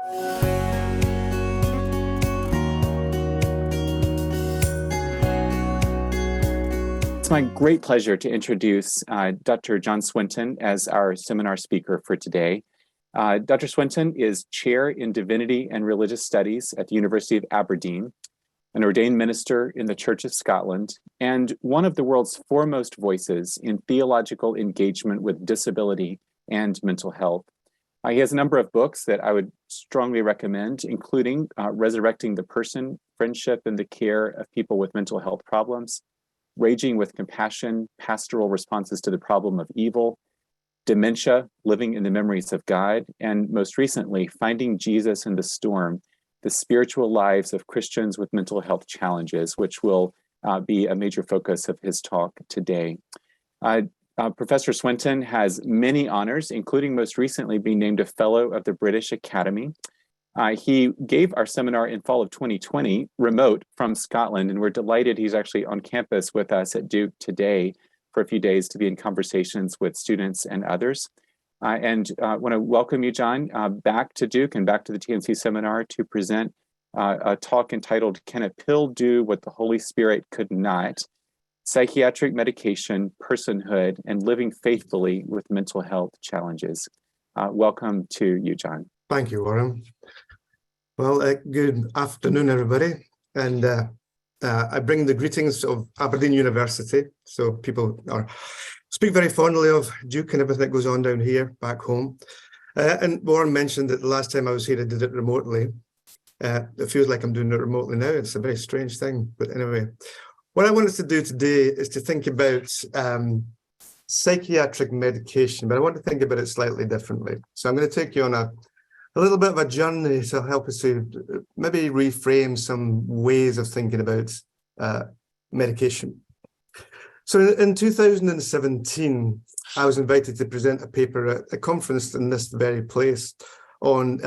It's my great pleasure to introduce Dr. John Swinton as our seminar speaker for today. Dr. Swinton is Chair in Divinity and Religious Studies at the University of Aberdeen, an ordained minister in the Church of Scotland, and one of the world's foremost voices in theological engagement with disability and mental health. He has a number of books that I would strongly recommend, including Resurrecting the Person, Friendship and the Care of People with Mental Health Problems, Raging with Compassion, Pastoral Responses to the Problem of Evil, Dementia, Living in the Memories of God, and most recently, Finding Jesus in the Storm, the Spiritual Lives of Christians with Mental Health Challenges, which will be a major focus of his talk today. Professor Swinton has many honors, including most recently being named a Fellow of the British Academy. He gave our seminar in fall of 2020, remote from Scotland, and we're delighted he's actually on campus with us at Duke today for a few days to be in conversations with students and others. And I want to welcome you, John, back to Duke and back to the TNC seminar to present a talk entitled, Can a Pill Do What the Holy Spirit Could Not? Psychiatric Medication, Personhood, and Living Faithfully with Mental Health Challenges. Welcome to you, John. Thank you, Warren. Well, good afternoon, everybody. And I bring the greetings of Aberdeen University. So people speak very fondly of Duke and everything that goes on down here, back home. And Warren mentioned that the last time I was here, I did it remotely. It feels like I'm doing it remotely now. It's a very strange thing. But anyway, what I wanted to do today is to think about psychiatric medication, but I want to think about it slightly differently. So I'm going to take you on a little bit of a journey to help us to maybe reframe some ways of thinking about medication. So in 2017, I was invited to present a paper at a conference in this very place on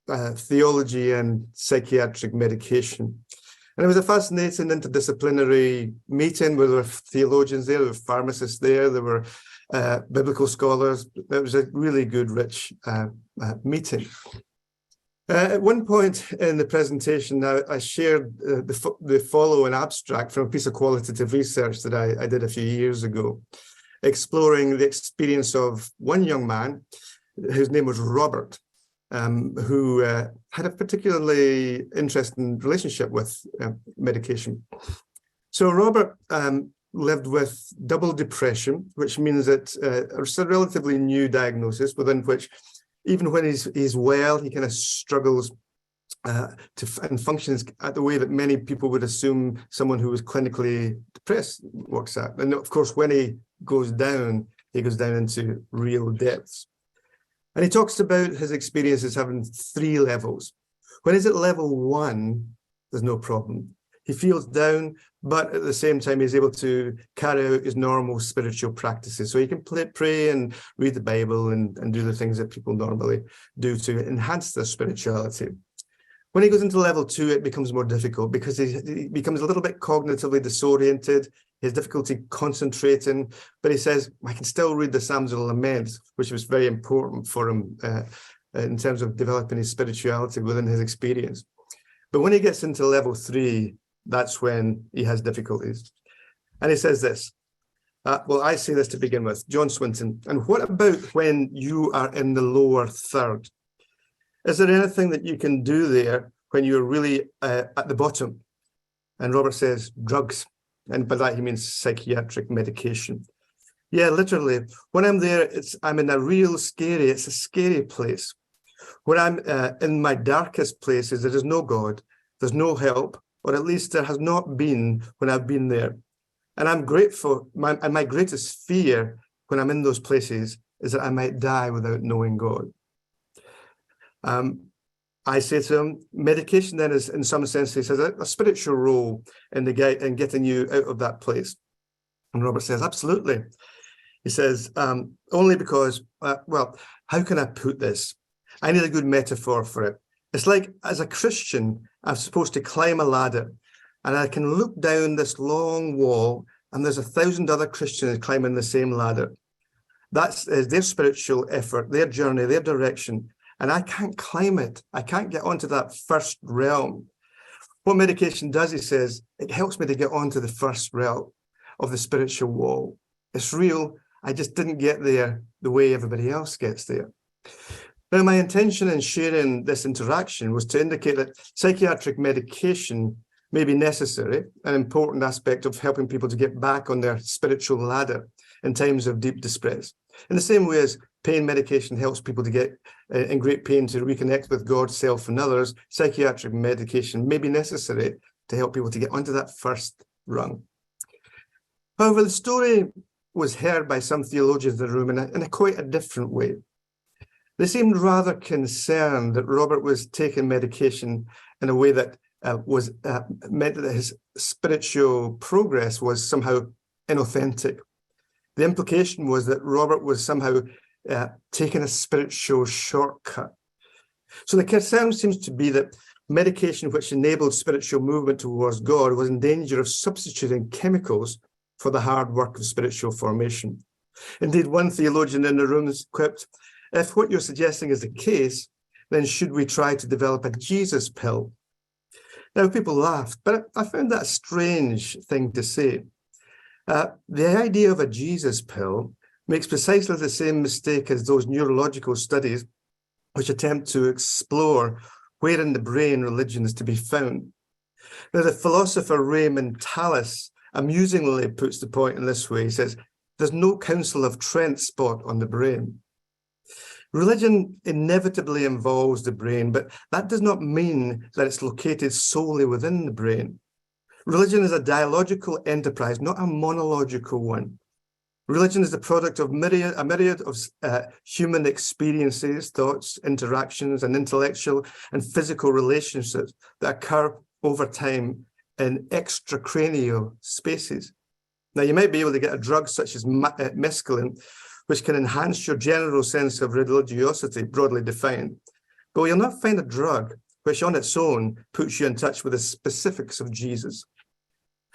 theology and psychiatric medication. And it was a fascinating interdisciplinary meeting where there were theologians there were pharmacists there were biblical scholars. It was a really good, rich meeting. At one point in the presentation, I shared the following abstract from a piece of qualitative research that I did a few years ago, exploring the experience of one young man whose name was Robert, who had a particularly interesting relationship with medication. So Robert lived with double depression, which means that it's a relatively new diagnosis within which, even when he's well, he kind of struggles and functions at the way that many people would assume someone who was clinically depressed works at. And of course, when he goes down into real depths. And he talks about his experiences having 3 levels. When he's at level 1, there's no problem. He feels down, but at the same time, he's able to carry out his normal spiritual practices. So he can pray and read the Bible and do the things that people normally do to enhance their spirituality. When he goes into level 2, it becomes more difficult because he becomes a little bit cognitively disoriented. He has difficulty concentrating, but he says, I can still read the Psalms and Laments, which was very important for him in terms of developing his spirituality within his experience. But when he gets into level 3, that's when he has difficulties. And he says this, well, I say this to begin with, John Swinton, and what about when you are in the lower third? Is there anything that you can do there when you're really at the bottom? And Robert says, drugs. And by that, he means psychiatric medication. Yeah, literally, when I'm there, I'm in it's a scary place. When I'm in my darkest places, there is no God, there's no help, or at least there has not been when I've been there. And I'm grateful, and my greatest fear when I'm in those places is that I might die without knowing God. I say to him, medication then is, in some sense, he says, a spiritual role in getting you out of that place. And Robert says, absolutely. He says, only because, well, how can I put this? I need a good metaphor for it. It's like, as a Christian, I'm supposed to climb a ladder, and I can look down this long wall, and there's 1,000 other Christians climbing the same ladder. That's their spiritual effort, their journey, their direction. and I can't climb it. I can't get onto that first realm. What medication does, he says, it helps me to get onto the first realm of the spiritual wall. It's real. I just didn't get there the way everybody else gets there. Now, my intention in sharing this interaction was to indicate that psychiatric medication may be necessary, an important aspect of helping people to get back on their spiritual ladder in times of deep distress. In the same way as pain medication helps people to get in great pain to reconnect with God, self, and others, psychiatric medication may be necessary to help people to get onto that first rung. However, the story was heard by some theologians in the room in a quite a different way. They seemed rather concerned that Robert was taking medication in a way that meant that his spiritual progress was somehow inauthentic. The implication was that Robert was somehow taking a spiritual shortcut. So the concern seems to be that medication which enabled spiritual movement towards God was in danger of substituting chemicals for the hard work of spiritual formation. Indeed, one theologian in the room quipped, "If what you're suggesting is the case, then should we try to develop a Jesus pill?" Now, people laughed, but I found that a strange thing to say. The idea of a Jesus pill makes precisely the same mistake as those neurological studies which attempt to explore where in the brain religion is to be found. Now, the philosopher Raymond Tallis amusingly puts the point in this way. He says, "There's no Council of Trent spot on the brain." Religion inevitably involves the brain, but that does not mean that it's located solely within the brain. Religion is a dialogical enterprise, not a monological one. Religion is the product of a myriad of human experiences, thoughts, interactions, and intellectual and physical relationships that occur over time in extracranial spaces. Now, you might be able to get a drug such as mescaline, which can enhance your general sense of religiosity, broadly defined. But you'll not find a drug which on its own puts you in touch with the specifics of Jesus.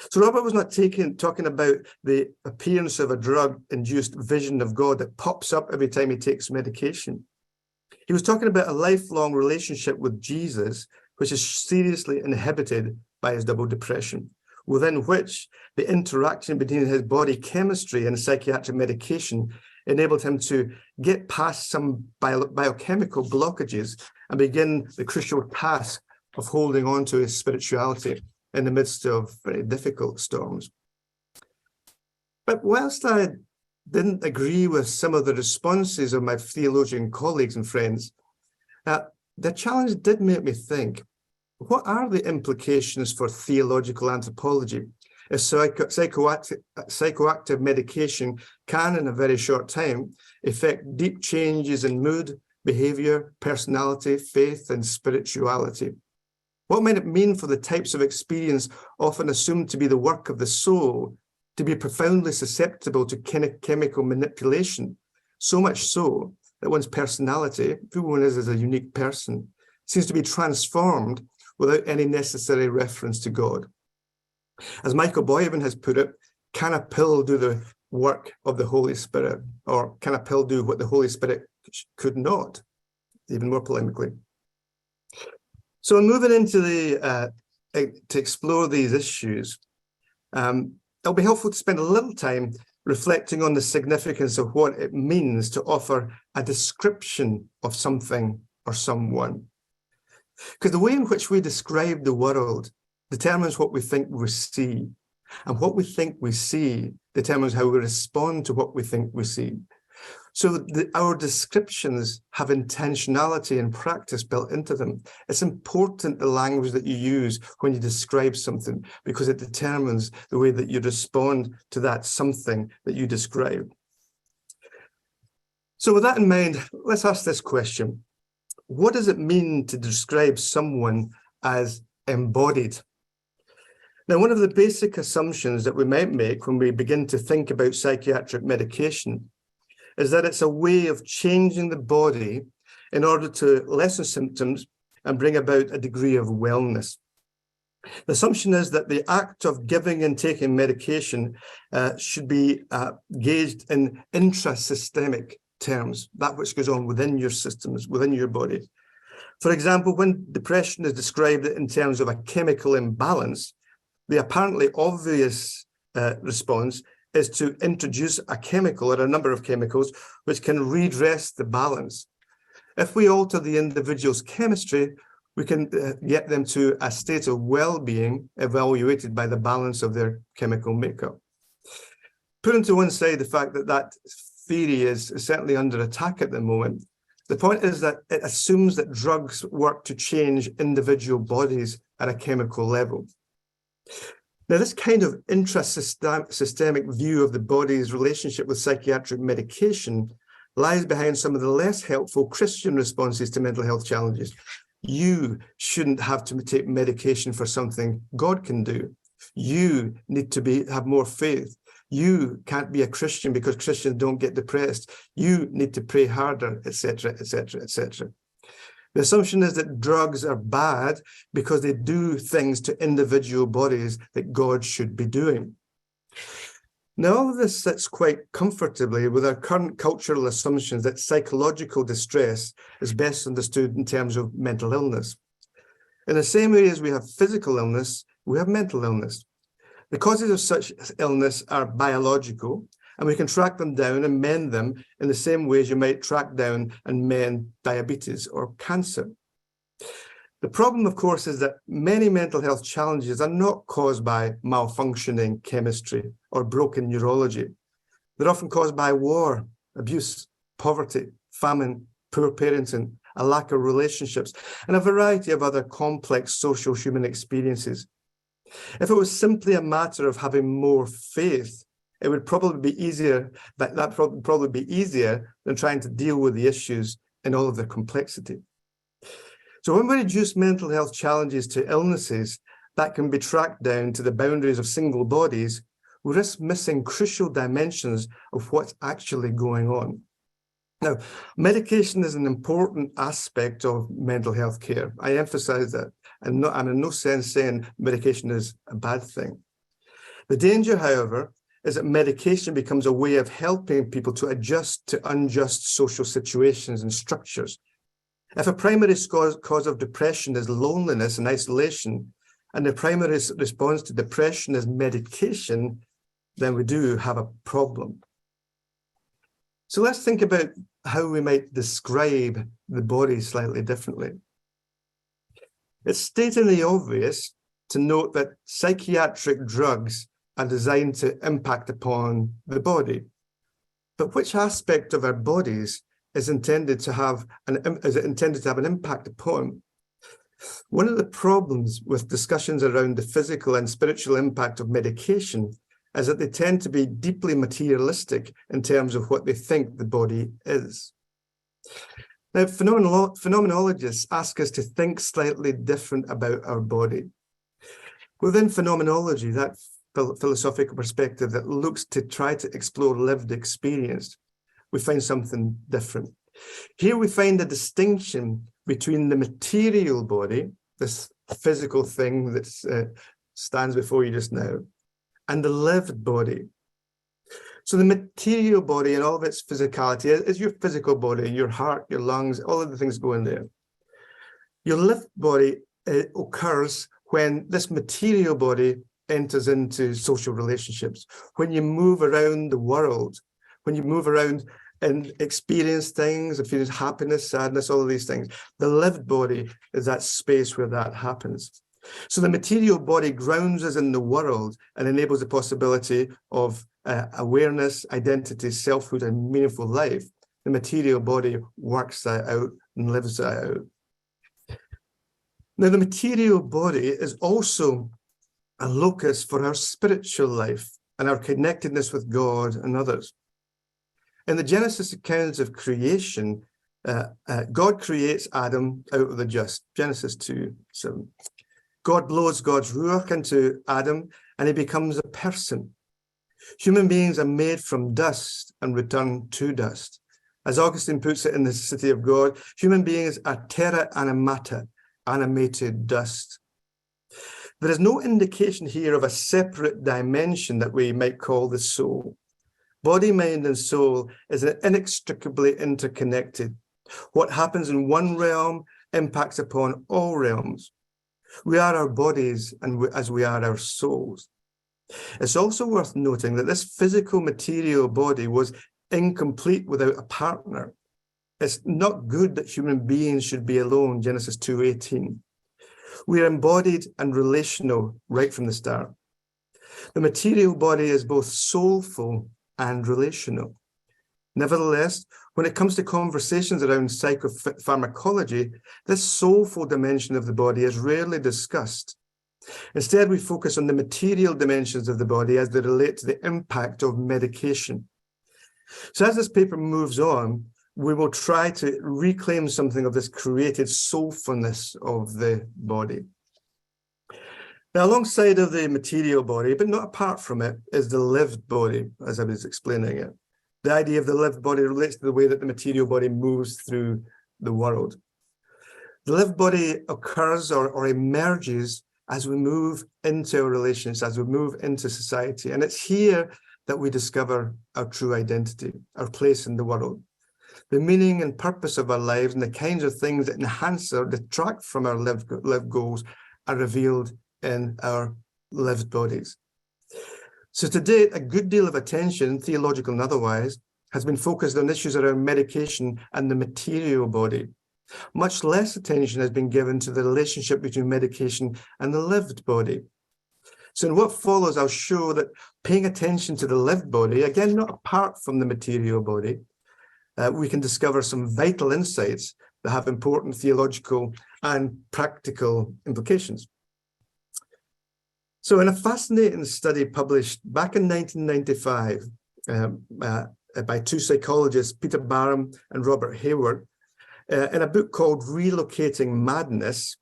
So Robert was not talking about the appearance of a drug-induced vision of God that pops up every time he takes medication. He was talking about a lifelong relationship with Jesus, which is seriously inhibited by his double depression, within which the interaction between his body chemistry and psychiatric medication enabled him to get past some biochemical blockages and begin the crucial task of holding on to his spirituality in the midst of very difficult storms. But whilst I didn't agree with some of the responses of my theologian colleagues and friends, the challenge did make me think, what are the implications for theological anthropology if psychoactive medication can, in a very short time, effect deep changes in mood, behavior, personality, faith, and spirituality? What might it mean for the types of experience often assumed to be the work of the soul to be profoundly susceptible to chemical manipulation, so much so that one's personality, who one is as a unique person, seems to be transformed without any necessary reference to God? As Michael Boyman has put it, can a pill do the work of the Holy Spirit? Or can a pill do what the Holy Spirit could not? Even more polemically. So I'm moving into to explore these issues. It'll be helpful to spend a little time reflecting on the significance of what it means to offer a description of something or someone. Because the way in which we describe the world determines what we think we see, and what we think we see determines how we respond to what we think we see. So our descriptions have intentionality and practice built into them. It's important the language that you use when you describe something, because it determines the way that you respond to that something that you describe. So with that in mind, let's ask this question. What does it mean to describe someone as embodied? Now, one of the basic assumptions that we might make when we begin to think about psychiatric medication is that it's a way of changing the body in order to lessen symptoms and bring about a degree of wellness. The assumption is that the act of giving and taking medication should be gauged in intrasystemic terms, that which goes on within your systems, within your body. For example, when depression is described in terms of a chemical imbalance, the apparently obvious response is to introduce a chemical or a number of chemicals which can redress the balance. If we alter the individual's chemistry, we can get them to a state of well-being evaluated by the balance of their chemical makeup. Putting to one side the fact that that theory is certainly under attack at the moment, the point is that it assumes that drugs work to change individual bodies at a chemical level. Now, this kind of intrasystemic view of the body's relationship with psychiatric medication lies behind some of the less helpful Christian responses to mental health challenges. You shouldn't have to take medication for something God can do. You need to have more faith. You can't be a Christian because Christians don't get depressed. You need to pray harder, etc., etc., etc. The assumption is that drugs are bad because they do things to individual bodies that God should be doing. Now, all of this sits quite comfortably with our current cultural assumptions that psychological distress is best understood in terms of mental illness. In the same way as we have physical illness, we have mental illness. The causes of such illness are biological, and we can track them down and mend them in the same ways you might track down and mend diabetes or cancer. The problem, of course, is that many mental health challenges are not caused by malfunctioning chemistry or broken neurology. They're often caused by war, abuse, poverty, famine, poor parenting, a lack of relationships, and a variety of other complex social human experiences. If it was simply a matter of having more faith, it would probably be easier, that would probably be easier than trying to deal with the issues in all of their complexity. So when we reduce mental health challenges to illnesses that can be tracked down to the boundaries of single bodies, we risk missing crucial dimensions of what's actually going on. Now, medication is an important aspect of mental health care. I emphasize that. I'm in no sense saying medication is a bad thing. The danger, however, is that medication becomes a way of helping people to adjust to unjust social situations and structures. If a primary cause of depression is loneliness and isolation, and the primary response to depression is medication, then we do have a problem. So let's think about how we might describe the body slightly differently. It's statingly obvious to note that psychiatric drugs are designed to impact upon the body. But which aspect of our bodies is intended to have an impact upon? One of the problems with discussions around the physical and spiritual impact of medication is that they tend to be deeply materialistic in terms of what they think the body is. Now, phenomenologists ask us to think slightly different about our body. Within phenomenology, that philosophical perspective that looks to try to explore lived experience, we find something different. Here we find a distinction between the material body, this physical thing that stands before you just now, and the lived body. So the material body and all of its physicality is your physical body, your heart, your lungs, all of the things go in there. Your lived body occurs when this material body enters into social relationships, when you move around the world, when you move around and experience things, experience happiness, sadness, all of these things. The lived body is that space where that happens. So the material body grounds us in the world and enables the possibility of awareness, identity, selfhood, and meaningful life. The material body works that out and lives that out. Now, the material body is also a locus for our spiritual life and our connectedness with God and others. In the Genesis accounts of creation, God creates Adam out of the dust. Genesis 2:7. God blows God's ruach into Adam, and he becomes a person. Human beings are made from dust and return to dust. As Augustine puts it in the City of God, human beings are terra animata, animated dust. There is no indication here of a separate dimension that we might call the soul. Body, mind, and soul is inextricably interconnected. What happens in one realm impacts upon all realms. We are our bodies as we are our souls. It's also worth noting that this physical material body was incomplete without a partner. It's not good that human beings should be alone, Genesis 2:18. We are embodied and relational right from the start. The material body is both soulful and relational. Nevertheless, when it comes to conversations around psychopharmacology, this soulful dimension of the body is rarely discussed. Instead, we focus on the material dimensions of the body as they relate to the impact of medication. So as this paper moves on, we will try to reclaim something of this created soulfulness of the body. Now, alongside of the material body, but not apart from it, is the lived body, as I was explaining it. The idea of the lived body relates to the way that the material body moves through the world. The lived body occurs or emerges as we move into our relations, as we move into society. And it's here that we discover our true identity, our place in the world. The meaning and purpose of our lives and the kinds of things that enhance or detract from our lived goals are revealed in our lived bodies. So to date, a good deal of attention, theological and otherwise, has been focused on issues around medication and the material body. Much less attention has been given to the relationship between medication and the lived body. So in what follows, I'll show that paying attention to the lived body, again, not apart from the material body, we can discover some vital insights that have important theological and practical implications. So in a fascinating study published back in 1995 by two psychologists, Peter Barham and Robert Hayward, in a book called Relocating Madness,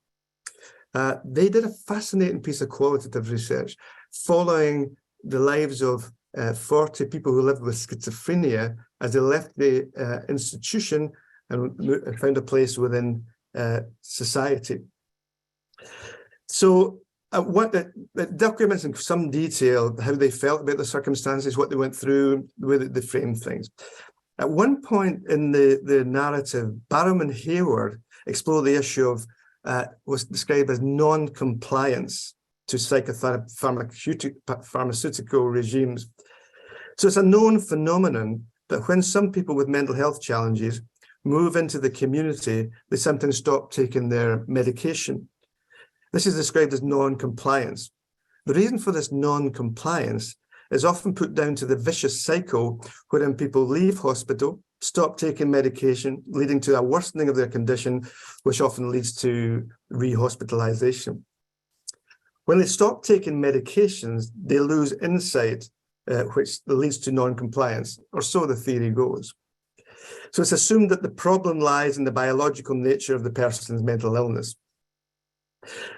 they did a fascinating piece of qualitative research following the lives of 40 people who lived with schizophrenia as they left the institution and found a place within society. So what it documents in some detail how they felt about the circumstances, what they went through, the way that they framed things. At one point in the narrative, Barham and Hayward explore the issue of what's described as non-compliance to pharmaceutical regimes. So it's a known phenomenon that when some people with mental health challenges move into the community, they sometimes stop taking their medication. This is described as non-compliance. The reason for this non-compliance is often put down to the vicious cycle wherein people leave hospital, stop taking medication, leading to a worsening of their condition, which often leads to rehospitalization. When they stop taking medications, they lose insight, which leads to non-compliance, or so the theory goes. So it's assumed that the problem lies in the biological nature of the person's mental illness.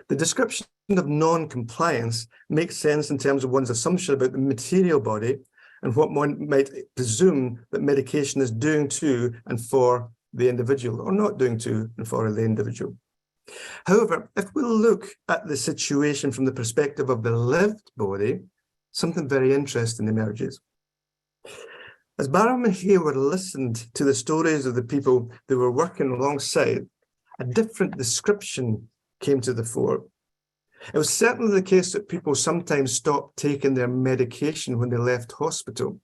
The description of non-compliance makes sense in terms of one's assumption about the material body and what one might presume that medication is doing to and for the individual, or not doing to and for the individual. However, if we look at the situation from the perspective of the lived body, something very interesting emerges. As Barham and Hayward listened to the stories of the people they were working alongside, a different description came to the fore. It was certainly the case that people sometimes stopped taking their medication when they left hospital.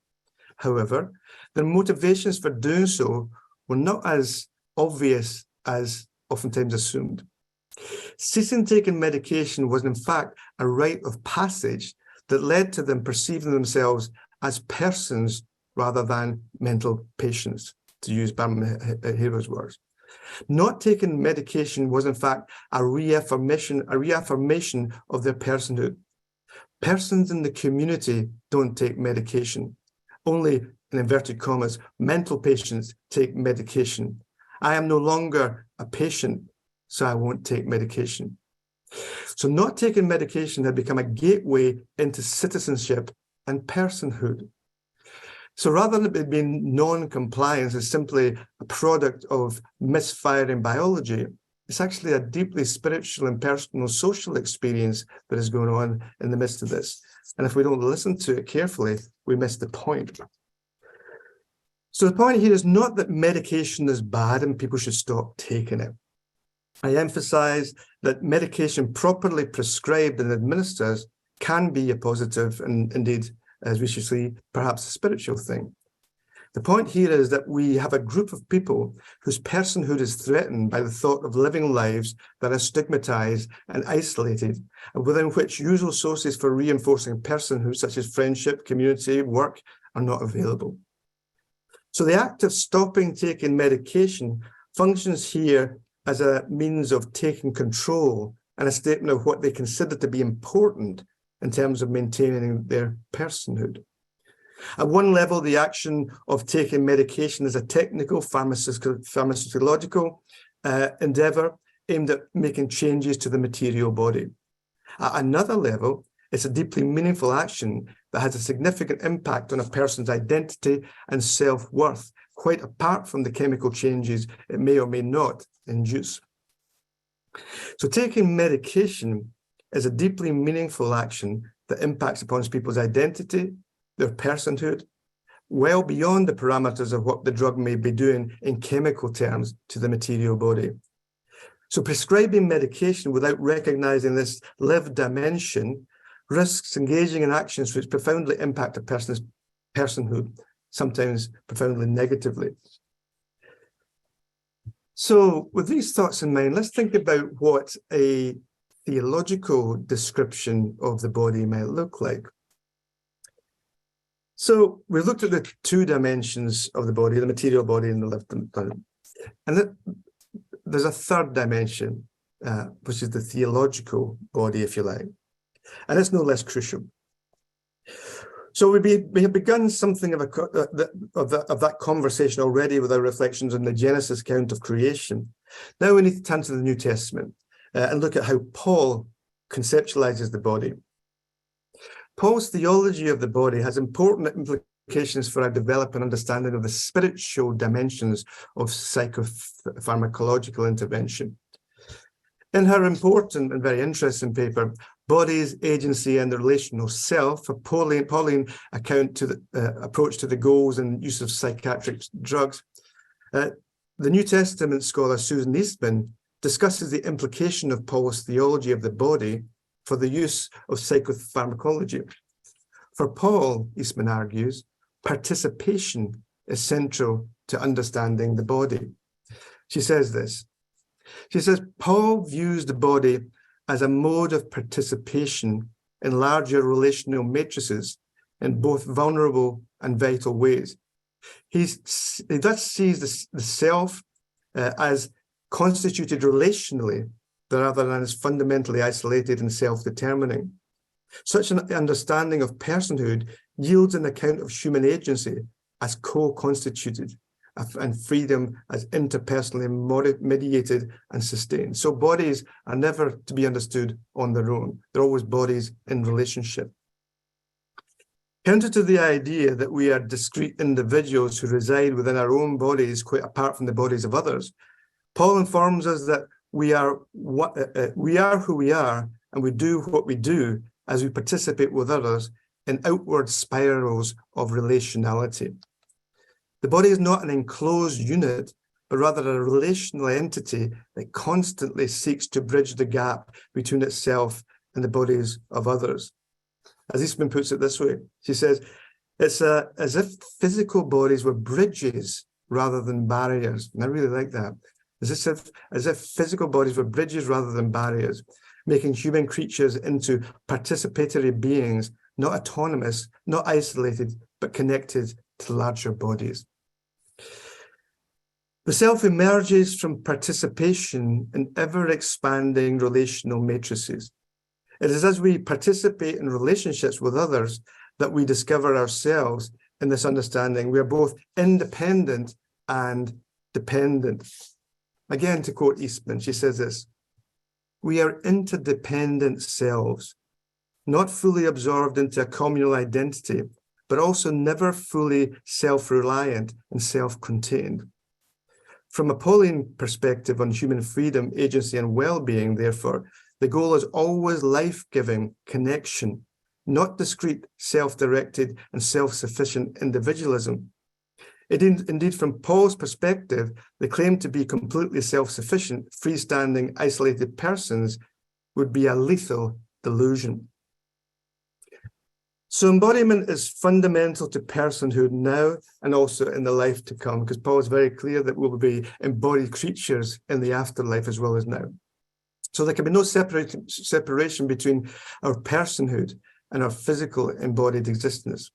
However, their motivations for doing so were not as obvious as oftentimes assumed. Ceasing taking medication was in fact a rite of passage that led to them perceiving themselves as persons rather than mental patients, to use Barham and Hayward's words. Not taking medication was in fact a reaffirmation of their personhood. Persons in the community don't take medication. Only, in inverted commas, mental patients take medication. I am no longer a patient, so I won't take medication. So not taking medication had become a gateway into citizenship and personhood. So rather than it being non-compliance as simply a product of misfiring biology, it's actually a deeply spiritual and personal social experience that is going on in the midst of this. And if we don't listen to it carefully, we miss the point. So the point here is not that medication is bad and people should stop taking it. I emphasize that medication properly prescribed and administered can be a positive and indeed, as we should see, perhaps a spiritual thing. The point here is that we have a group of people whose personhood is threatened by the thought of living lives that are stigmatized and isolated, and within which usual sources for reinforcing personhood, such as friendship, community, work, are not available. So the act of stopping taking medication functions here as a means of taking control and a statement of what they consider to be important in terms of maintaining their personhood. At one level, the action of taking medication is a technical pharmacological endeavor aimed at making changes to the material body. At another level, it's a deeply meaningful action that has a significant impact on a person's identity and self-worth, quite apart from the chemical changes it may or may not induce. So taking medication is a deeply meaningful action that impacts upon people's identity, their personhood, well beyond the parameters of what the drug may be doing in chemical terms to the material body. So prescribing medication without recognizing this lived dimension risks engaging in actions which profoundly impact a person's personhood, sometimes profoundly negatively. So with these thoughts in mind, let's think about what a theological description of the body might look like. So we looked at the two dimensions of the body, the material body and the lived dimension. And there's a third dimension, which is the theological body, if you like. And it's no less crucial. So we have begun something of that conversation already with our reflections on the Genesis account of creation. Now we need to turn to the New Testament and look at how Paul conceptualizes the body. Paul's theology of the body has important implications for our developing understanding of the spiritual dimensions of psychopharmacological intervention. In her important and very interesting paper, Bodies, Agency and the Relational Self, a Pauline account to the approach to the goals and use of psychiatric drugs, the New Testament scholar Susan Eastman discusses the implication of Paul's theology of the body for the use of psychopharmacology. For Paul, Eastman argues, participation is central to understanding the body. She says this. She says, Paul views the body as a mode of participation in larger relational matrices in both vulnerable and vital ways. He thus sees the self as constituted relationally rather than as fundamentally isolated and self-determining. Such an understanding of personhood yields an account of human agency as co-constituted and freedom as interpersonally mediated and sustained. So bodies are never to be understood on their own. They're always bodies in relationship. Counter to the idea that we are discrete individuals who reside within our own bodies, quite apart from the bodies of others, Paul informs us that we are who we are, and we do what we do as we participate with others in outward spirals of relationality. The body is not an enclosed unit, but rather a relational entity that constantly seeks to bridge the gap between itself and the bodies of others. As Eastman puts it this way, she says, it's as if physical bodies were bridges rather than barriers. And I really like that. As if physical bodies were bridges rather than barriers, making human creatures into participatory beings, not autonomous, not isolated, but connected to larger bodies. The self emerges from participation in ever-expanding relational matrices. It is as we participate in relationships with others that we discover ourselves in this understanding. We are both independent and dependent. Again, to quote Eastman, she says this, we are interdependent selves, not fully absorbed into a communal identity, but also never fully self-reliant and self-contained. From a Pauline perspective on human freedom, agency, and well-being, therefore, the goal is always life-giving connection, not discrete, self-directed, and self-sufficient individualism. Indeed, from Paul's perspective, the claim to be completely self-sufficient, freestanding, isolated persons would be a lethal delusion. So embodiment is fundamental to personhood now and also in the life to come, because Paul is very clear that we will be embodied creatures in the afterlife as well as now. So there can be no separation between our personhood and our physical embodied existence.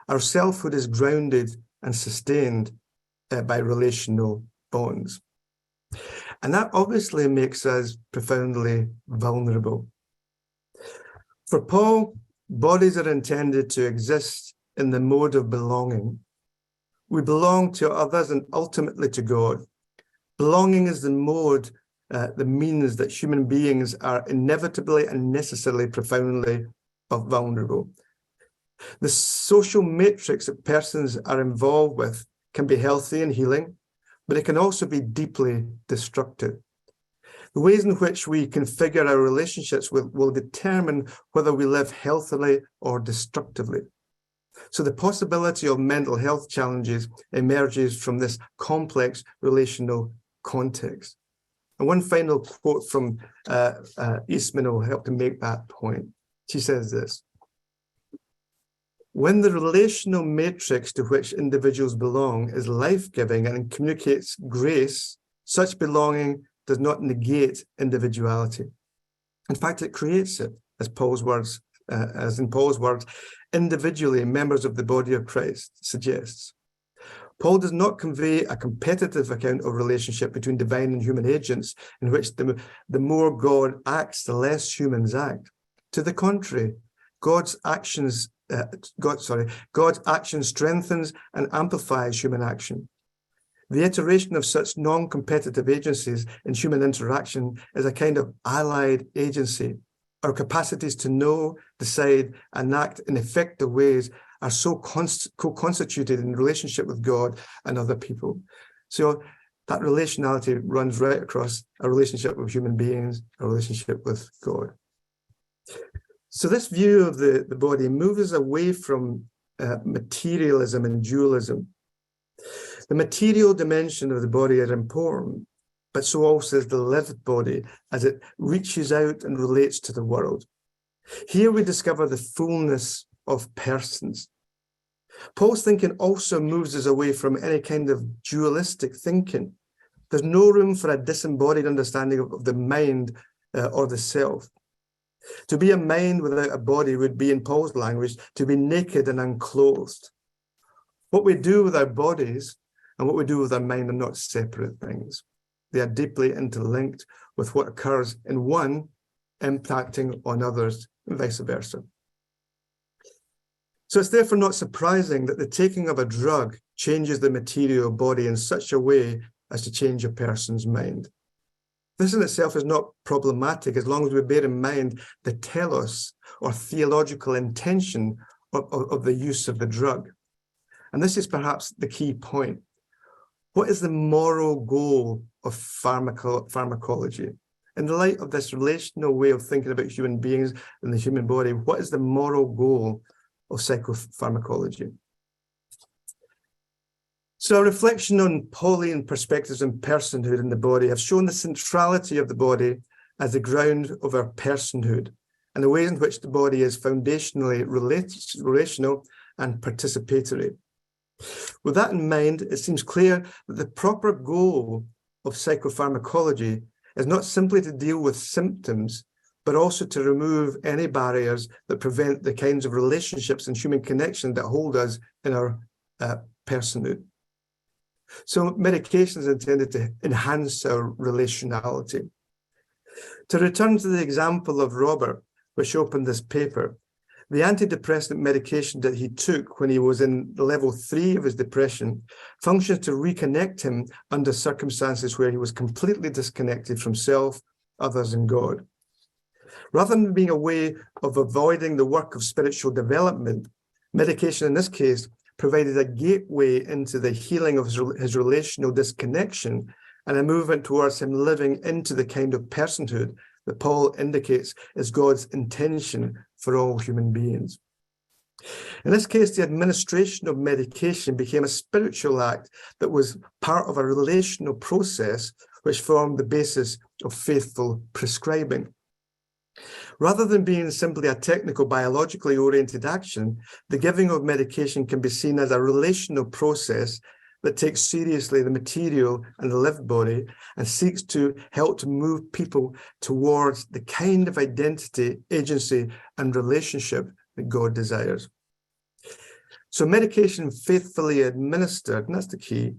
Our selfhood is grounded and sustained by relational bonds. And that obviously makes us profoundly vulnerable. For Paul, bodies are intended to exist in the mode of belonging. We belong to others and ultimately to God. Belonging is the mode that means that human beings are inevitably and necessarily profoundly vulnerable. The social matrix that persons are involved with can be healthy and healing, but it can also be deeply destructive. The ways in which we configure our relationships will determine whether we live healthily or destructively. So the possibility of mental health challenges emerges from this complex relational context. And one final quote from Eastman will help to make that point. She says this: when the relational matrix to which individuals belong is life-giving and communicates grace, such belonging does not negate individuality. In fact, it creates it, as in Paul's words, individually members of the body of Christ suggests. Paul does not convey a competitive account of relationship between divine and human agents, in which the more God acts, the less humans act. To the contrary, God's action strengthens and amplifies human action. The iteration of such non-competitive agencies in human interaction is a kind of allied agency. Our capacities to know, decide, and act in effective ways are so co-constituted in relationship with God and other people. So that relationality runs right across our relationship with human beings, our relationship with God. So this view of the body moves us away from materialism and dualism. The material dimension of the body is important, but so also is the lived body as it reaches out and relates to the world. Here we discover the fullness of persons. Paul's thinking also moves us away from any kind of dualistic thinking. There's no room for a disembodied understanding of the mind or the self. To be a mind without a body would be, in Paul's language, to be naked and unclothed. What we do with our bodies and what we do with our mind are not separate things. They are deeply interlinked with what occurs in one impacting on others and vice versa. So it's therefore not surprising that the taking of a drug changes the material body in such a way as to change a person's mind. This in itself is not problematic as long as we bear in mind the telos or theological intention of the use of the drug. And this is perhaps the key point. What is the moral goal of pharmacology? In the light of this relational way of thinking about human beings and the human body, what is the moral goal of psychopharmacology? So a reflection on Pauline perspectives on personhood in the body have shown the centrality of the body as the ground of our personhood and the ways in which the body is foundationally relational and participatory. With that in mind, it seems clear that the proper goal of psychopharmacology is not simply to deal with symptoms, but also to remove any barriers that prevent the kinds of relationships and human connection that hold us in our personhood. So medication is intended to enhance our relationality. To return to the example of Robert, which opened this paper, the antidepressant medication that he took when he was in level 3 of his depression functions to reconnect him under circumstances where he was completely disconnected from self, others, and God. Rather than being a way of avoiding the work of spiritual development, medication in this case provided a gateway into the healing of his relational disconnection and a movement towards him living into the kind of personhood that Paul indicates is God's intention for all human beings. In this case, the administration of medication became a spiritual act that was part of a relational process which formed the basis of faithful prescribing. Rather than being simply a technical, biologically oriented action, the giving of medication can be seen as a relational process that takes seriously the material and the lived body and seeks to help to move people towards the kind of identity, agency, and relationship that God desires. So medication faithfully administered, and that's the key,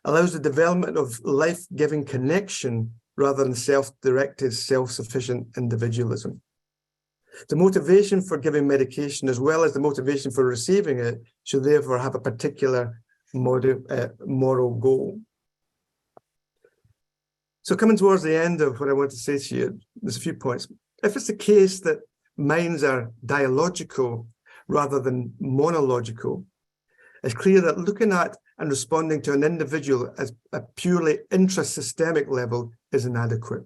allows the development of life-giving connection rather than self-directed, self-sufficient individualism. The motivation for giving medication, as well as the motivation for receiving it, should therefore have a particular moral goal. So coming towards the end of what I want to say to you, there's a few points. If it's the case that minds are dialogical rather than monological, it's clear that looking at and responding to an individual at a purely intrasystemic level is inadequate.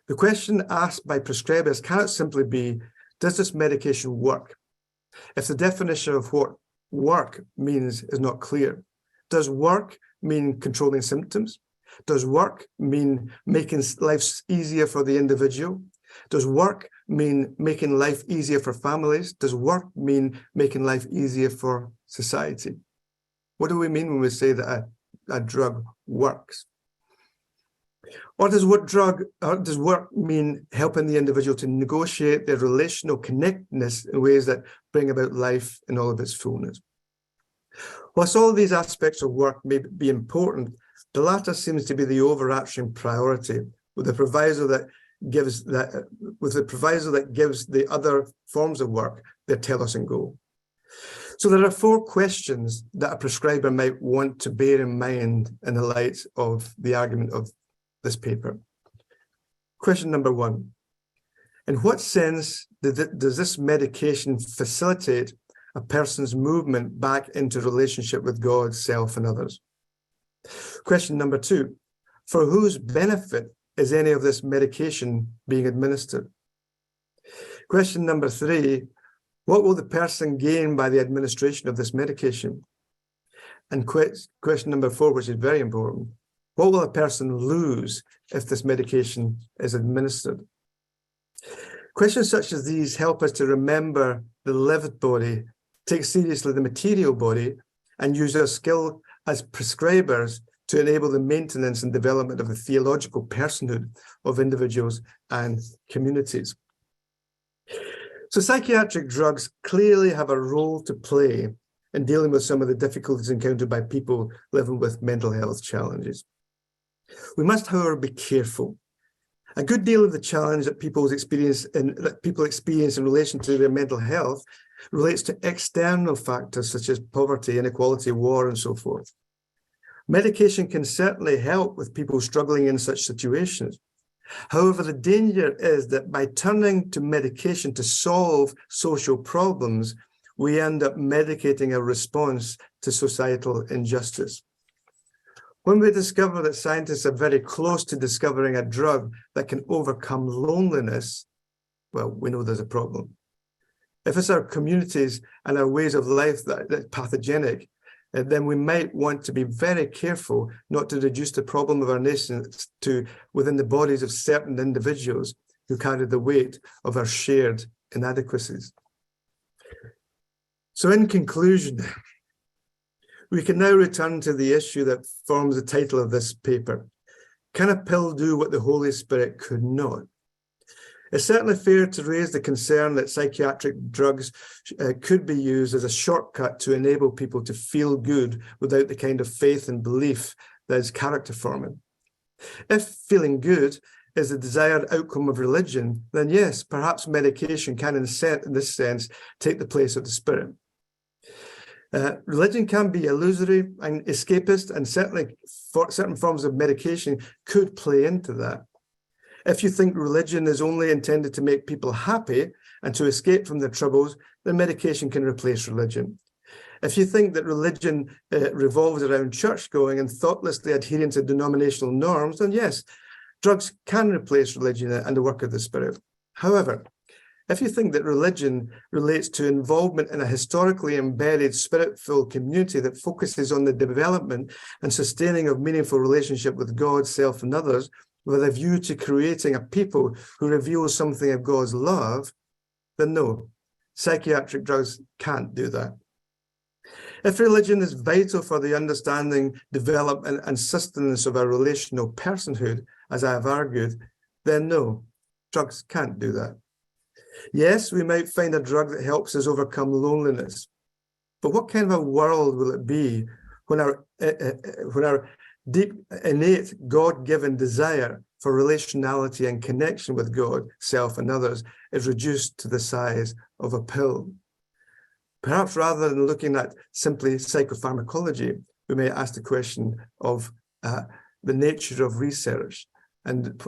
The question asked by prescribers cannot simply be, does this medication work? If the definition of what work means is not clear, does work mean controlling symptoms? Does work mean making life easier for the individual? Does work mean making life easier for families? Does work mean making life easier for society? What do we mean when we say that a drug works? Or does work mean helping the individual to negotiate their relational connectedness in ways that bring about life in all of its fullness? Whilst all of these aspects of work may be important, the latter seems to be the overarching priority, with the proviso that gives the other forms of work their telos and goal. So there are 4 questions that a prescriber might want to bear in mind in the light of the argument of this paper. Question number 1. In what sense does this medication facilitate a person's movement back into relationship with God, self, and others? Question number 2. For whose benefit is any of this medication being administered? Question number 3. What will the person gain by the administration of this medication? And question number 4, which is very important. What will a person lose if this medication is administered? Questions such as these help us to remember the lived body, take seriously the material body, and use our skill as prescribers to enable the maintenance and development of the theological personhood of individuals and communities. So psychiatric drugs clearly have a role to play in dealing with some of the difficulties encountered by people living with mental health challenges. We must, however, be careful. A good deal of the challenge that people experience in relation to their mental health relates to external factors such as poverty, inequality, war, and so forth. Medication can certainly help with people struggling in such situations. However, the danger is that by turning to medication to solve social problems, we end up medicating a response to societal injustice. When we discover that scientists are very close to discovering a drug that can overcome loneliness, well, we know there's a problem. If it's our communities and our ways of life that's pathogenic, then we might want to be very careful not to reduce the problem of our nation to within the bodies of certain individuals who carry the weight of our shared inadequacies. So in conclusion, we can now return to the issue that forms the title of this paper. Can a pill do what the Holy Spirit could not? It's certainly fair to raise the concern that psychiatric drugs could be used as a shortcut to enable people to feel good without the kind of faith and belief that is character forming. If feeling good is the desired outcome of religion, then yes, perhaps medication can, in this sense, take the place of the Spirit. Religion can be illusory and escapist, and certainly certain forms of medication could play into that. If you think religion is only intended to make people happy and to escape from their troubles, then medication can replace religion. If you think that religion revolves around church going and thoughtlessly adhering to denominational norms, then yes, drugs can replace religion and the work of the Spirit. However, if you think that religion relates to involvement in a historically embedded, spirit-filled community that focuses on the development and sustaining of meaningful relationship with God, self, and others, with a view to creating a people who reveal something of God's love, then no, psychiatric drugs can't do that. If religion is vital for the understanding, development, and sustenance of our relational personhood, as I have argued, then no, drugs can't do that. Yes, we might find a drug that helps us overcome loneliness, but what kind of a world will it be when our deep, innate, God-given desire for relationality and connection with God, self, and others is reduced to the size of a pill? Perhaps rather than looking at simply psychopharmacology, we may ask the question of the nature of research and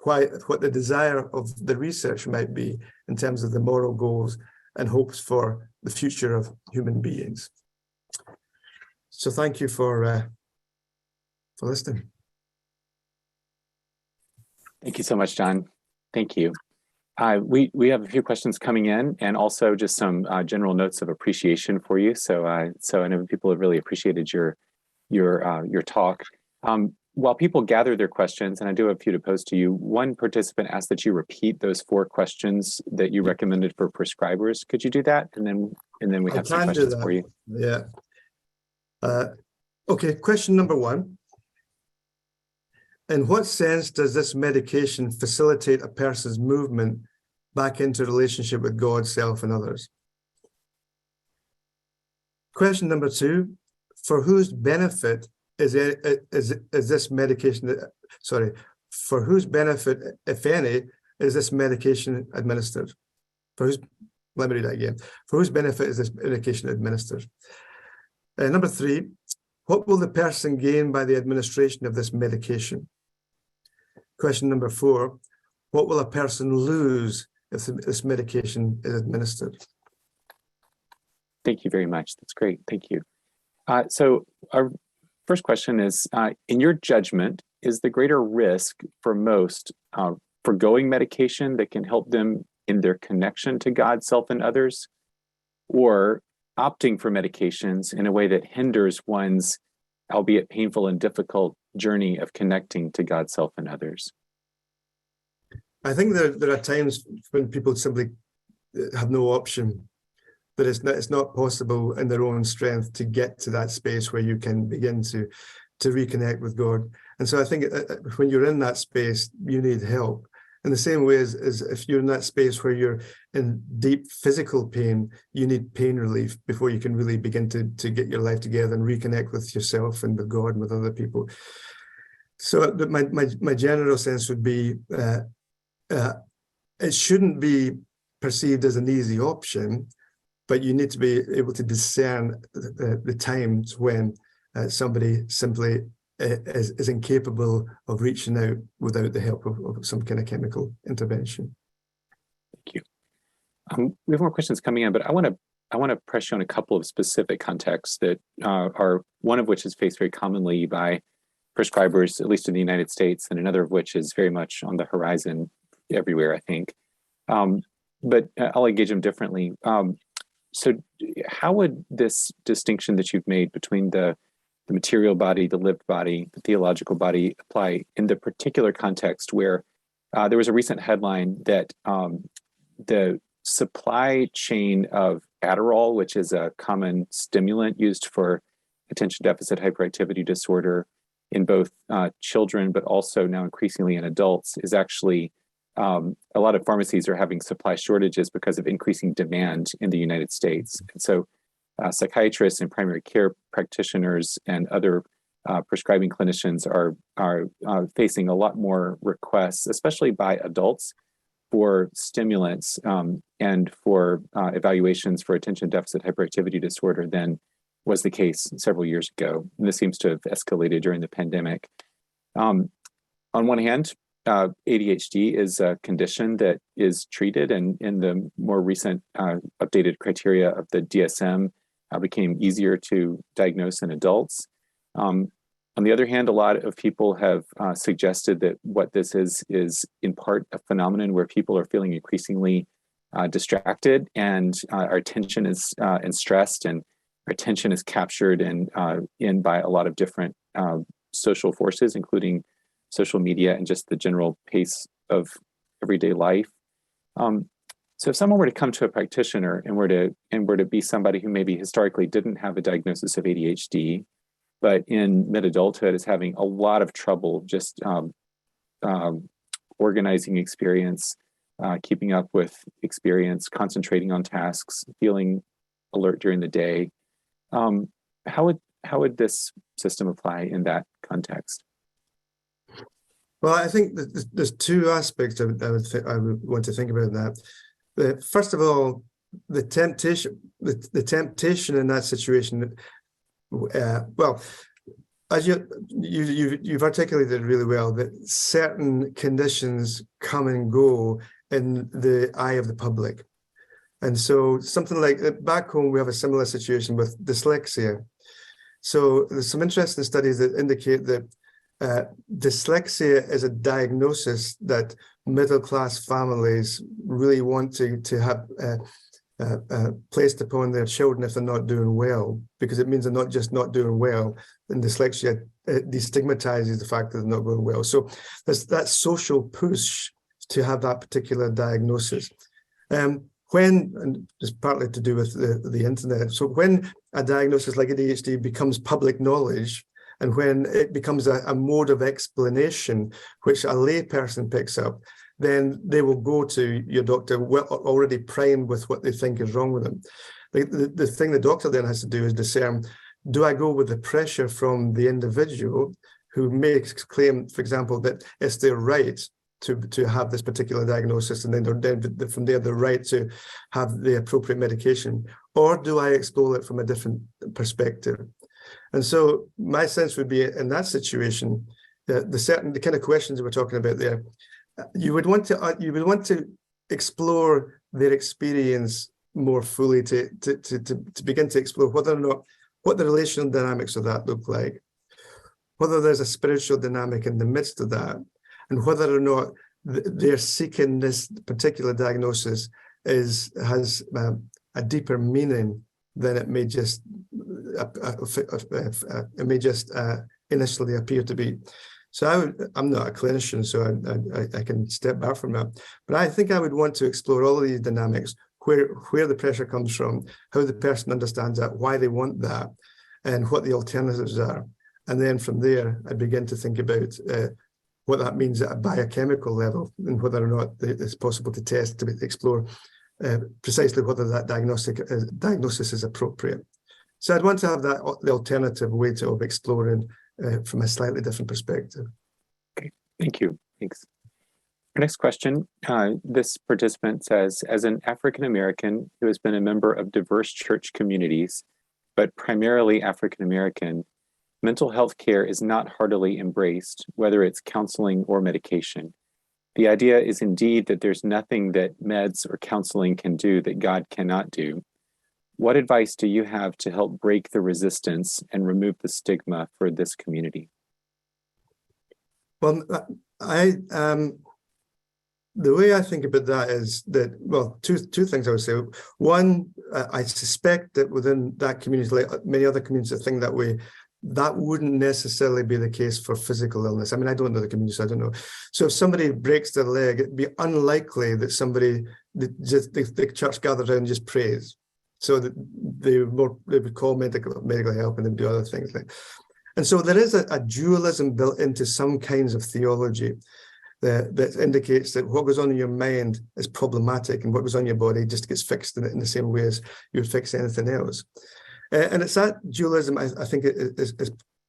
what the desire of the research might be in terms of the moral goals and hopes for the future of human beings. So thank you for listening. Thank you so much, John. Thank you. We have a few questions coming in, and also just some general notes of appreciation for you. So I know people have really appreciated your talk. While people gather their questions, and I do have a few to pose to you, one participant asked that you repeat those 4 questions that you recommended for prescribers. Could you do that? And then we have some questions for you. Yeah. Okay, question number 1. In what sense does this medication facilitate a person's movement back into relationship with God, self, and others? Question number 2, for whose benefit is this medication, for whose benefit, if any, is this medication administered? Let me read that again. For whose benefit is this medication administered? Number 3, what will the person gain by the administration of this medication? Question number 4, what will a person lose if this medication is administered? Thank you very much. That's great. Thank you. So our first question is, in your judgment, is the greater risk for most forgoing medication that can help them in their connection to God, self, and others, or opting for medications in a way that hinders one's, albeit painful and difficult, journey of connecting to God, self, and others? I think there are times when people simply have no option, that it's not possible in their own strength to get to that space where you can begin to reconnect with God. And so I think when you're in that space, you need help. In the same way as if you're in that space where you're in deep physical pain, you need pain relief before you can really begin to get your life together and reconnect with yourself and with God and with other people. So my general sense would be it shouldn't be perceived as an easy option, but you need to be able to discern the times when somebody simply is incapable of reaching out without the help of some kind of chemical intervention. Thank you. We have more questions coming in, but I want to press you on a couple of specific contexts that are, one of which is faced very commonly by prescribers, at least in the United States, and another of which is very much on the horizon everywhere, I think. But I'll engage them differently. So how would this distinction that you've made between the material body, the lived body, the theological body apply in the particular context where there was a recent headline that the supply chain of Adderall, which is a common stimulant used for attention deficit hyperactivity disorder in both children, but also now increasingly in adults, is actually a lot of pharmacies are having supply shortages because of increasing demand in the United States. And so psychiatrists and primary care practitioners and other prescribing clinicians are facing a lot more requests, especially by adults, for stimulants and for evaluations for attention deficit hyperactivity disorder than was the case several years ago. And this seems to have escalated during the pandemic. On one hand, ADHD is a condition that is treated, and in the more recent updated criteria of the DSM became easier to diagnose in adults. On the other hand, a lot of people have suggested that what this is in part a phenomenon where people are feeling increasingly distracted, and our attention is and stressed, and our attention is captured and in by a lot of different social forces, including social media and just the general pace of everyday life. So if someone were to come to a practitioner and were to be somebody who maybe historically didn't have a diagnosis of ADHD, but in mid-adulthood is having a lot of trouble just organizing experience, keeping up with experience, concentrating on tasks, feeling alert during the day, how would this system apply in that context? Well, I think that there's two aspects I would want to think about that. First of all, the temptation in that situation. Well, as you've articulated really well, that certain conditions come and go in the eye of the public. And so something like back home, we have a similar situation with dyslexia. So there's some interesting studies that indicate that dyslexia is a diagnosis that middle-class families really want to have placed upon their children if they're not doing well, because it means they're not just not doing well, and dyslexia destigmatizes the fact that they're not going well. So there's that social push to have that particular diagnosis. And it's partly to do with the internet. So when a diagnosis like ADHD becomes public knowledge, and when it becomes a mode of explanation, which a layperson picks up, then they will go to your doctor already primed with what they think is wrong with them. The thing the doctor then has to do is discern, do I go with the pressure from the individual who makes claim, for example, that it's their right to have this particular diagnosis, and then from there the right to have the appropriate medication, or do I explore it from a different perspective? And so my sense would be in that situation, the kind of questions we're talking about there, you would want to explore their experience more fully to begin to explore whether or not what the relational dynamics of that look like, whether there's a spiritual dynamic in the midst of that, and whether or not they're seeking this particular diagnosis has a deeper meaning than it may just initially appear to be. So I'm not a clinician, so I can step back from that. But I think I would want to explore all of these dynamics, where the pressure comes from, how the person understands that, why they want that, and what the alternatives are. And then from there, I begin to think about what that means at a biochemical level, and whether or not it's possible to test to explore precisely whether that diagnosis is appropriate. So I'd want to have the alternative way of exploring from a slightly different perspective. Okay, thank you. Thanks. Our next question, this participant says, as an African-American who has been a member of diverse church communities, but primarily African-American, mental health care is not heartily embraced, whether it's counseling or medication. The idea is indeed that there's nothing that meds or counseling can do that God cannot do. What advice do you have to help break the resistance and remove the stigma for this community? Well, the way I think about that is that, well, two things I would say. One, I suspect that within that community, like many other communities that think that way, that wouldn't necessarily be the case for physical illness. I mean, I don't know the community, so I don't know. So if somebody breaks their leg, it'd be unlikely that the church gathers around and just prays. So that they would call medical help, and they would do other things. And so there is a dualism built into some kinds of theology that indicates that what goes on in your mind is problematic, and what goes on in your body just gets fixed in the same way as you would fix anything else. And it's that dualism I think is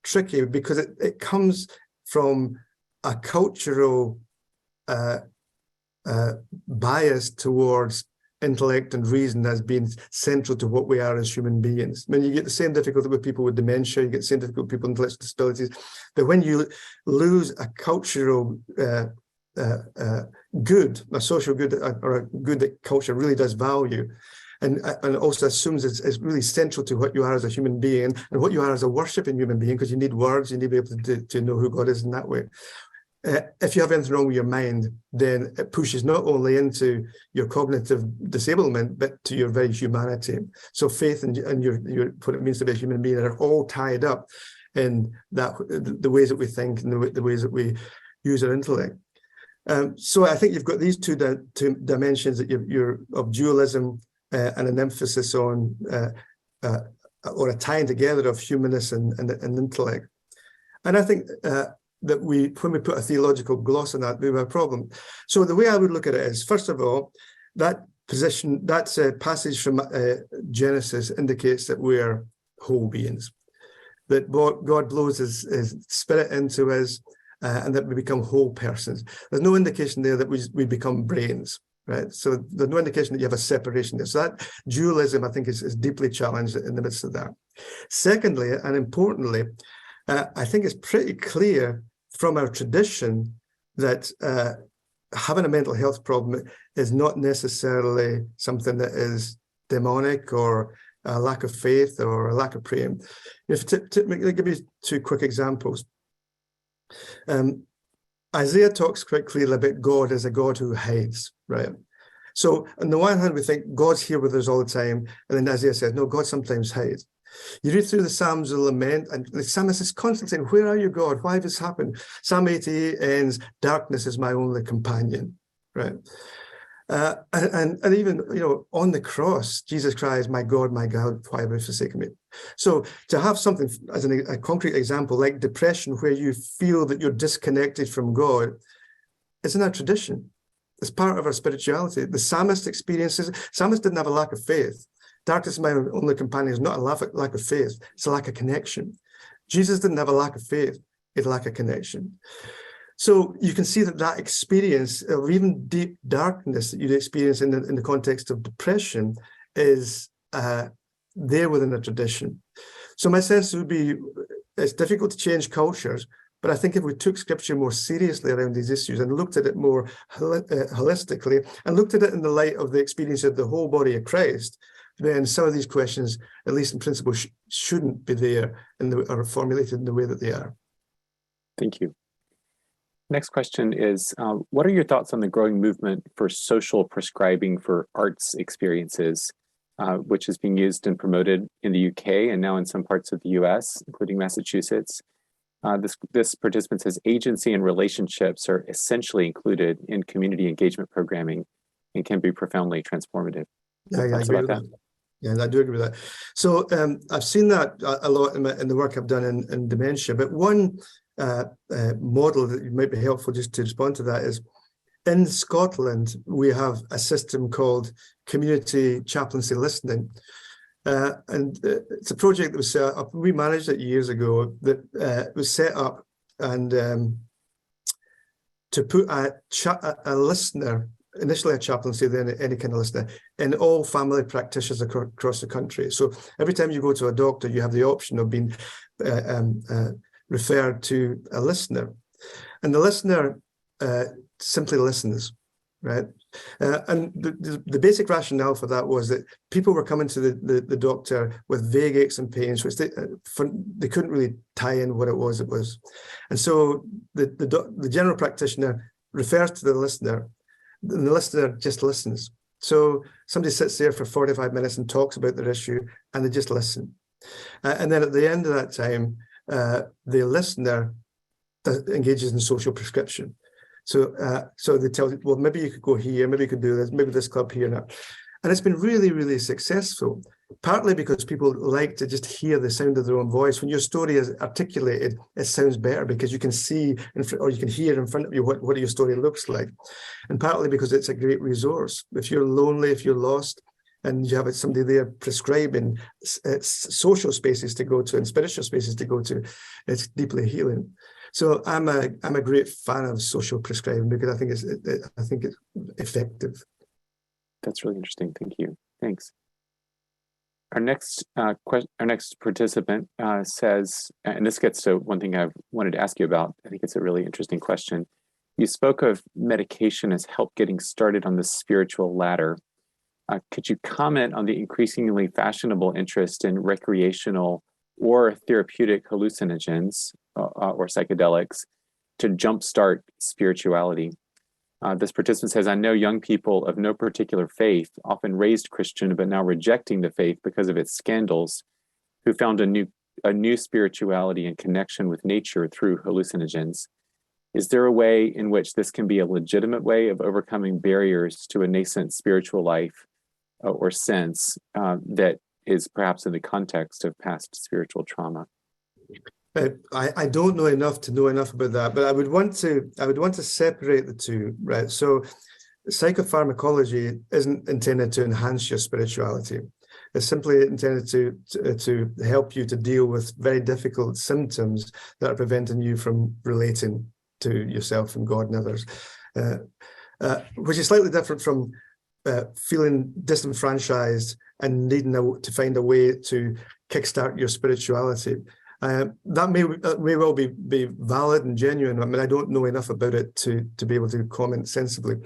tricky, because it comes from a cultural bias towards intellect and reason as being central to what we are as human beings. I mean, you get the same difficulty with people with dementia, you get the same difficulty with people with intellectual disabilities, that when you lose a cultural good, a social good, or a good that culture really does value, and also assumes it's really central to what you are as a human being and what you are as a worshiping human being, because you need words, you need to be able to know who God is in that way. if you have anything wrong with your mind, then it pushes not only into your cognitive disablement, but to your very humanity. So faith and your what it means to be a human being are all tied up in that the ways that we think and the ways that we use our intellect. So I think you've got these two dimensions that you're of dualism and an emphasis on or a tying together of humanness and intellect. And I think that when we put a theological gloss on that, we have a problem. So the way I would look at it is, first of all, that passage from Genesis indicates that we are whole beings, that God blows his spirit into us, and that we become whole persons. There's no indication there that we become brains, right? So there's no indication that you have a separation there. So that dualism, I think, is deeply challenged in the midst of that. Secondly, and importantly, I think it's pretty clear from our tradition that having a mental health problem is not necessarily something that is demonic or a lack of faith or a lack of praying. If to give you two quick examples. Isaiah talks quite clearly about God as a God who hides, right? So on the one hand, we think God's here with us all the time, and then Isaiah says, no, God sometimes hides. You read through the Psalms of Lament, and the psalmist is constantly saying, where are you, God? Why has this happened? Psalm 88 ends, darkness is my only companion, right? And even, on the cross, Jesus cries, my God, why have you forsaken me? So to have something as a concrete example like depression, where you feel that you're disconnected from God, isn't that tradition? It's part of our spirituality. The psalmist experiences, psalmist didn't have a lack of faith. Darkness is my only companion is not a lack of faith, it's a lack of connection. Jesus didn't have a lack of faith, he had a lack of connection. So you can see that experience of even deep darkness that you'd experience in the context of depression is there within a tradition. So my sense would be, it's difficult to change cultures, but I think if we took scripture more seriously around these issues and looked at it more holistically and looked at it in the light of the experience of the whole body of Christ, then some of these questions, at least in principle, shouldn't be there or formulated in the way that they are. Thank you. Next question is, what are your thoughts on the growing movement for social prescribing for arts experiences, which is being used and promoted in the UK and now in some parts of the US, including Massachusetts? This participant says agency and relationships are essentially included in community engagement programming and can be profoundly transformative. Yeah, I agree with that. Yeah, I do agree with that. So I've seen that a lot in the work I've done in dementia, but one model that might be helpful just to respond to that is, in Scotland, we have a system called community chaplaincy listening. And it's a project that was set up, we managed it years ago, that was set up and to put a listener, initially a chaplaincy, then any kind of listener, in all family practitioners across the country. So every time you go to a doctor, you have the option of being referred to a listener. And the listener simply listens, right? And the basic rationale for that was that people were coming to the doctor with vague aches and pains, which they couldn't really tie in what it was. And so the general practitioner refers to the listener, and the listener just listens. So somebody sits there for 45 minutes and talks about their issue, and they just listen. And then at the end of that time, the listener engages in social prescription. So they tell you, well, maybe you could go here, maybe you could do this, maybe this club here now. And it's been really, really successful, partly because people like to just hear the sound of their own voice. When your story is articulated, it sounds better because you can see or you can hear in front of you what your story looks like. And partly because it's a great resource. If you're lonely, if you're lost, and you have somebody there prescribing social spaces to go to and spiritual spaces to go to, it's deeply healing. So I'm a great fan of social prescribing because I think it's effective. That's really interesting. Thank you. Thanks. Our next participant says, and this gets to one thing I've wanted to ask you about. I think it's a really interesting question. You spoke of medication as help getting started on the spiritual ladder. Could you comment on the increasingly fashionable interest in recreational or therapeutic hallucinogens or psychedelics to jumpstart spirituality. This participant says, I know young people of no particular faith, often raised Christian, but now rejecting the faith because of its scandals, who found a new spirituality and connection with nature through hallucinogens. Is there a way in which this can be a legitimate way of overcoming barriers to a nascent spiritual life or sense that is perhaps in the context of past spiritual trauma? I don't know enough to know enough about that, but I would want to separate the two, right? So psychopharmacology isn't intended to enhance your spirituality. It's simply intended to help you to deal with very difficult symptoms that are preventing you from relating to yourself and God and others, which is slightly different from feeling disenfranchised and needing to find a way to kickstart your spirituality. That may well be valid and genuine. I mean, I don't know enough about it to be able to comment sensibly,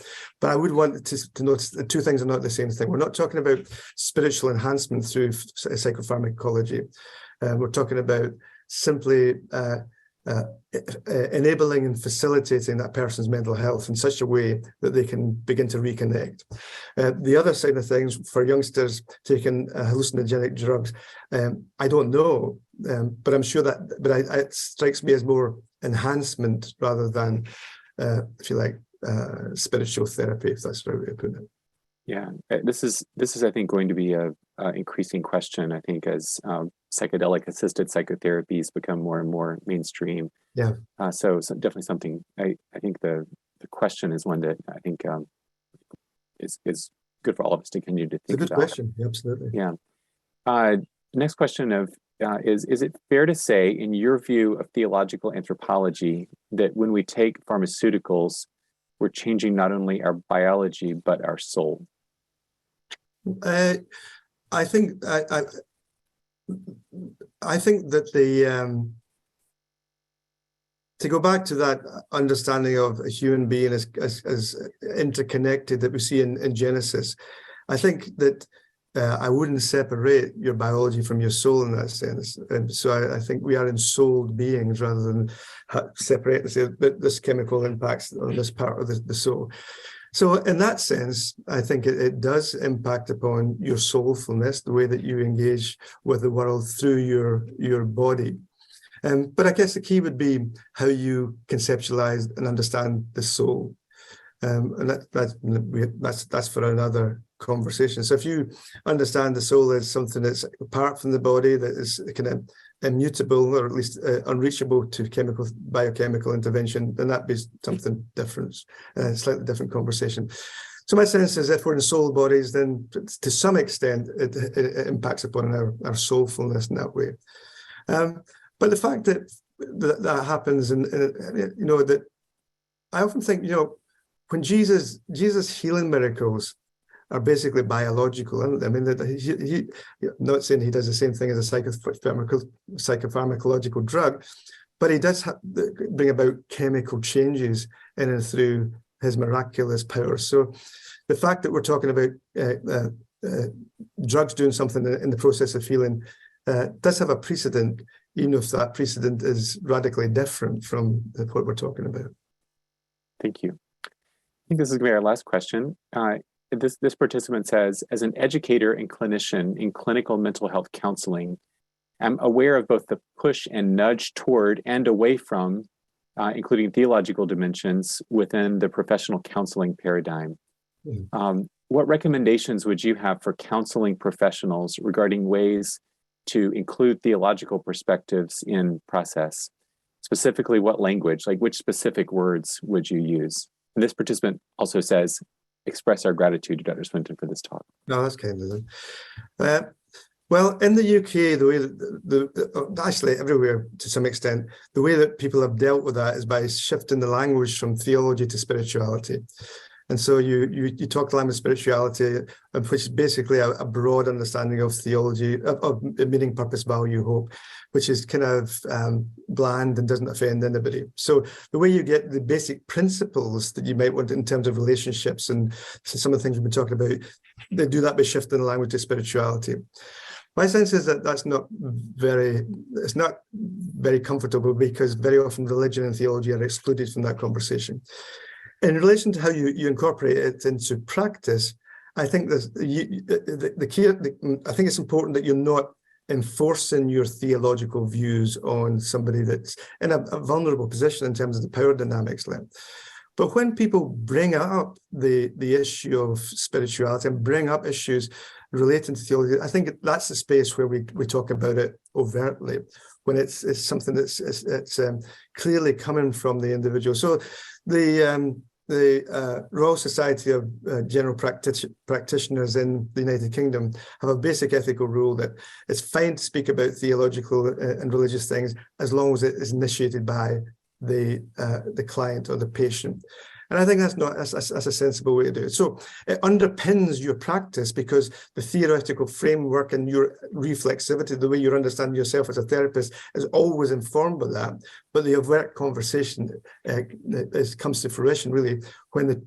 but I would want to notice the two things are not the same thing. We're not talking about spiritual enhancement through psychopharmacology. We're talking about simply enabling and facilitating that person's mental health in such a way that they can begin to reconnect. The other side of things for youngsters taking hallucinogenic drugs, I don't know, but I'm sure it strikes me as more enhancement rather than, if you like, spiritual therapy, if that's the right way to put it. Yeah, this is I think going to be a increasing question. I think as psychedelic assisted psychotherapies become more and more mainstream. Yeah. So definitely something. I think the question is one that I think is good for all of us to continue to think about. It's a good question. Absolutely. Yeah. Next question is it fair to say, in your view of theological anthropology, that when we take pharmaceuticals, we're changing not only our biology but our soul? I think that to go back to that understanding of a human being as interconnected that we see in Genesis, I think that I wouldn't separate your biology from your soul in that sense. And so I think we are ensouled beings rather than separate and say that this chemical impacts on this part of the soul. So in that sense, I think it does impact upon your soulfulness, the way that you engage with the world through your body. But I guess the key would be how you conceptualize and understand the soul. And that's for another conversation. So if you understand the soul as something that's apart from the body, that is kind of immutable or at least unreachable to biochemical intervention, then that'd be something different, slightly different conversation. So my sense is if we're in soul bodies, then to some extent it impacts upon our soulfulness in that way. But the fact that happens, and that I often think, when Jesus healing miracles are basically biological. I mean, he not saying he does the same thing as a psychopharmacological drug, but he does bring about chemical changes in and through his miraculous power. So the fact that we're talking about drugs doing something in the process of healing does have a precedent, even if that precedent is radically different from what we're talking about. Thank you. I think this is going to be our last question. This participant says, as an educator and clinician in clinical mental health counseling, I'm aware of both the push and nudge toward and away from, including theological dimensions within the professional counseling paradigm. Mm-hmm. What recommendations would you have for counseling professionals regarding ways to include theological perspectives in process? Specifically, what language, like which specific words would you use? And this participant also says, express our gratitude to Dr. Swinton for this talk. No, that's kind of them. Well, in the UK, the way that actually everywhere to some extent, the way that people have dealt with that is by shifting the language from theology to spirituality. And so you talk the language of spirituality, which is basically a broad understanding of theology, of meaning, purpose, value, hope, which is kind of bland and doesn't offend anybody. So the way you get the basic principles that you might want in terms of relationships and some of the things we've been talking about, they do that by shifting the language to spirituality. My sense is that it's not very comfortable, because very often religion and theology are excluded from that conversation. In relation to how you incorporate it into practice, I think I think it's important that you're not enforcing your theological views on somebody that's in a vulnerable position in terms of the power dynamics there. But when people bring up the issue of spirituality and bring up issues relating to theology, I think that's the space where we talk about it overtly, when it's something that's clearly coming from the individual. So the Royal Society of General Practitioners in the United Kingdom have a basic ethical rule that it's fine to speak about theological and religious things as long as it is initiated by the client or the patient. And I think that's a sensible way to do it. So it underpins your practice, because the theoretical framework and your reflexivity, the way you understand yourself as a therapist, is always informed by that. But the overt conversation comes to fruition really when the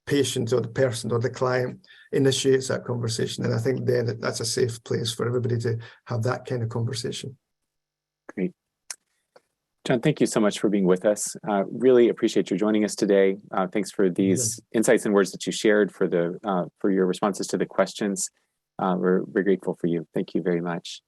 patient or the person or the client initiates that conversation. And I think then that's a safe place for everybody to have that kind of conversation. Great. John, thank you so much for being with us. Really appreciate you joining us today. Thanks for these insights and words that you shared, for your responses to the questions. We're grateful for you. Thank you very much.